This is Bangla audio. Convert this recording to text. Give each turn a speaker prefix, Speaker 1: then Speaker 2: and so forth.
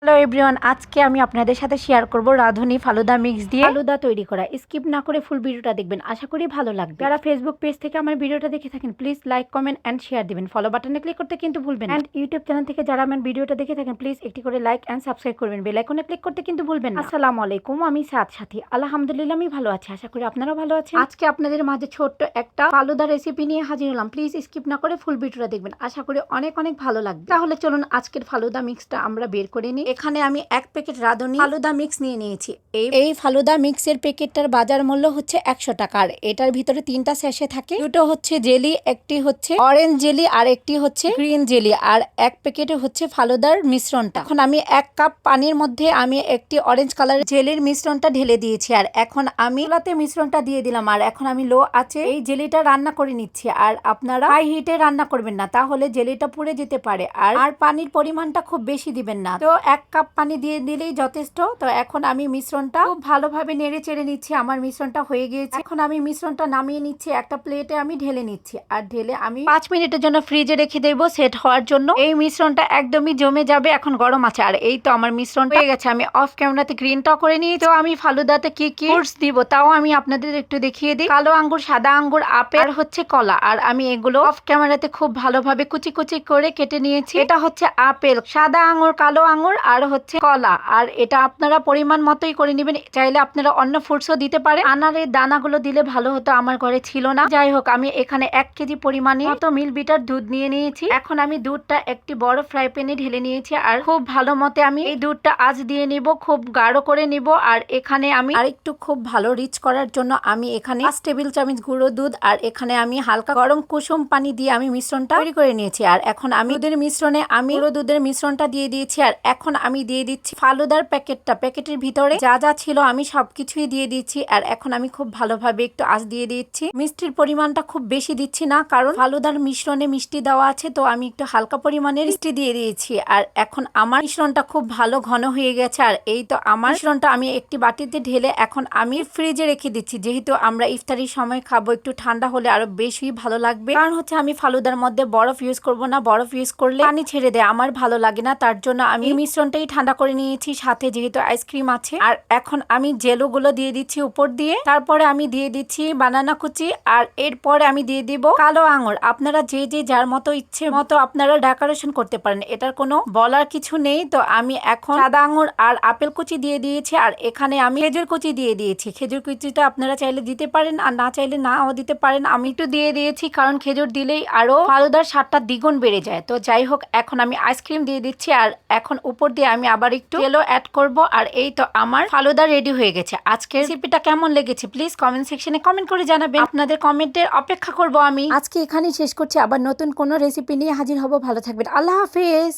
Speaker 1: হ্যালো এভরিওয়ান, আজকে আমি আপনাদের সাথে শেয়ার করব রাঁধুনি ফালুদা মিক্স দিয়ে ফালুদা তৈরি করা। স্কিপ না করে ফুল ভিডিওটা দেখবেন, আশা করি ভালো লাগবে। যারা ফেসবুক পেজ থেকে আমার ভিডিওটা দেখে থাকেন please like comment and share দিবেন, ফলো বাটনে ক্লিক করতে কিন্তু ভুলবেন না। এন্ড ইউটিউব চ্যানেল থেকে যারা আমার ভিডিওটা দেখে থাকেন প্লিজ একটি করে লাইক এন্ড সাবস্ক্রাইব করবেন, বেল আইকনে ক্লিক করতে কিন্তু ভুলবেন না। আসসালামু আলাইকুম, আমি সাদ সাথী। আলহামদুলিল্লাহ আমি ভালো আছি, আশা করি আপনারাও ভালো আছেন। আজকে আপনাদের মাঝে ছোট্ট একটা ফালুদা রেসিপি নিয়ে হাজির হলাম। প্লিজ স্কিপ না করে ফুল ভিডিওটা দেখবেন, আশা করি অনেক অনেক ভালো লাগবে। তাহলে চলুন আজকের ফালুদা মিক্সটা আমরা বের করে নিই। এখানে আমি এক প্যাকেট রাঁধুনি ফালুদা মিক্স নিয়ে নিয়েছি। এই ফালুদা মিক্সের প্যাকেটটার বাজার মূল্য হচ্ছে 100 টাকা। আর এটার ভিতরে 3টা স্যাশে থাকে, দুটো হচ্ছে জেলি, একটি হচ্ছে অরেঞ্জ জেলি আর একটি হচ্ছে গ্রিন জেলি, আর এক প্যাকেটে হচ্ছে ফালুদার মিশ্রণটা। এখন আমি 1 কাপ পানির মধ্যে আমি একটি অরেঞ্জ কালারের জেলির মিশ্রণটা ঢেলে দিয়েছি, আর এখন আমি চুলাতে মিশ্রণটা দিয়ে দিলাম। আর এখন আমি লো আছে এই জেলিটা রান্না করে নিচ্ছি। আর আপনারা হাই হিটে রান্না করবেন না, তাহলে জেলিটা পুড়ে যেতে পারে। আর পানির পরিমাণটা খুব বেশি দিবেন না, তো 1 কাপ পানি দিয়ে দিলেই যথেষ্ট। তো এখন আমি মিশ্রণটা খুব ভালোভাবে নেড়ে চেড়ে নিচ্ছি। আমার মিশ্রণটা হয়ে গিয়েছে, এখন আমি মিশ্রণটা নামিয়ে নিচ্ছি, একটা প্লেটে আমি ঢেলে নিচ্ছি। আর ঢেলে আমি 5 মিনিটের জন্য ফ্রিজে রেখে দেবো সেট হওয়ার জন্য। এই মিশ্রণটা একদমই জমে যাবে, এখন গরম আছে। আর এই তো আমার মিশ্রণ হয়ে গেছে। আমি অফ ক্যামেরাতে গ্রিনটা করে নিই। তো আমি ফালুদাতে কি কি ফ্রুটস দিব তাও আমি আপনাদের একটু দেখিয়ে দিই। কালো আঙ্গুর, সাদা আঙ্গুর, আপেল আর হচ্ছে কলা। আর আমি এগুলো অফ ক্যামেরাতে খুব ভালোভাবে কুচি কুচি করে কেটে নিয়েছি। এটা হচ্ছে আপেল, সাদা আঙ্গুর, কালো আঙ্গুর আর হচ্ছে কলা। আর এটা আপনারা পরিমাণ মতোই করে নেবেন, চাইলে আপনারা অন্য ফ্রুটসও দিতে পারে। আনারের দানাগুলো দিলে ভালো হতো, আমার ঘরে ছিল না। যাই হোক, আমি এখানে 1 কেজি পরিমাণে মতো মিল্ক বিটার দুধ নিয়ে নিয়েছি। এখন আমি দুধটা একটি বড় ফ্রাই প্যানে ঢেলে নিয়েছি, আর খুব ভালো মতে আমি এই দুধটা আজ দিয়ে নিব, খুব গাঢ় করে নিব। আর এখানে আমি আরেকটু খুব ভালো রিচ করার জন্য আমি এখানে 5 টেবিল চামচ গুঁড়ো দুধ আর এখানে আমি হালকা গরম কুসুম পানি দিয়ে আমি মিশ্রণটা তৈরি করে নিয়েছি। আর এখন আমি দুধের মিশ্রণে আমি গুঁড়ো দুধের মিশ্রণটা দিয়ে দিয়েছি। আর এখন আমি দিয়ে দিচ্ছি ফালুদার প্যাকেটটা। প্যাকেটের ভিতরে যা যা ছিল আমি সবকিছুই দিয়ে দিচ্ছি। আর এখন আমি খুব ভালোভাবে একটু আঁচ দিয়ে দিচ্ছি। মিষ্টির পরিমাণটা খুব বেশি দিচ্ছি না, কারণ ফালুদার মিশ্রণে মিষ্টি দেওয়া আছে, তো আমি একটু হালকা পরিমাণে মিষ্টি দিয়ে দিয়েছি। আর এখন আমার মিশ্রণটা খুব ভালো ঘন হয়ে গেছে। আর এই তো আমার মিশ্রণটা আমি একটি বাটিতে ঢেলে এখন আমি ফ্রিজে রেখে দিচ্ছি, যেহেতু আমরা ইফতারির সময় খাবো। একটু ঠান্ডা হলে আরো বেশি ভালো লাগবে, কারণ হচ্ছে আমি ফালুদার মধ্যে বরফ ইউজ করব না, বরফ ইউজ করলে পানি ছেড়ে দেয়, আমার ভালো লাগে না। তার জন্য আমি মিশ্রণটাই ঠান্ডা করে নিয়েছি, সাথে যেহেতু আইসক্রিম আছে। আর এখন আমি জেলো গুলো দিয়ে দিচ্ছি উপর দিয়ে, তারপরে আমি দিয়ে দিচ্ছি বানানা কুচি, আর এরপরে আমি দিয়ে দিব কালো আঙুর। আপনারা যে যে যার মতো ইচ্ছে মতো আপনারা ডেকোরেশন করতে পারেন, এটার কোনো বলার কিছু নেই। তো আমি এখন সাদা আঙুর আর আপেল কুচি দিয়ে দিয়েছি, আর এখানে আমি খেজুর কুচি দিয়ে দিয়েছি। খেজুর কুচিটা আপনারা চাইলে দিতে পারেন, আর না চাইলে নাও দিতে পারেন। আমি একটু দিয়ে দিয়েছি, কারণ খেজুর দিলেই আরো ফালুদার স্বাদটা দ্বিগুণ বেড়ে যায়। তো যাই হোক, এখন আমি আইসক্রিম দিয়ে দিচ্ছি, আর এখন উপর দিয়ে আমি আবার একটু জেলো অ্যাড করব। আর এই তো আমার ফালুদা রেডি হয়ে গেছে। আজকের রেসিপিটা কেমন লেগেছে প্লিজ কমেন্ট সেকশনে কমেন্ট করে জানাবেন, আপনাদের কমেন্টের অপেক্ষা করব আমি। আজকে এখানেই শেষ করছি, আবার নতুন কোনো রেসিপি নিয়ে হাজির হব। ভালো থাকবেন, আল্লাহ হাফেজ।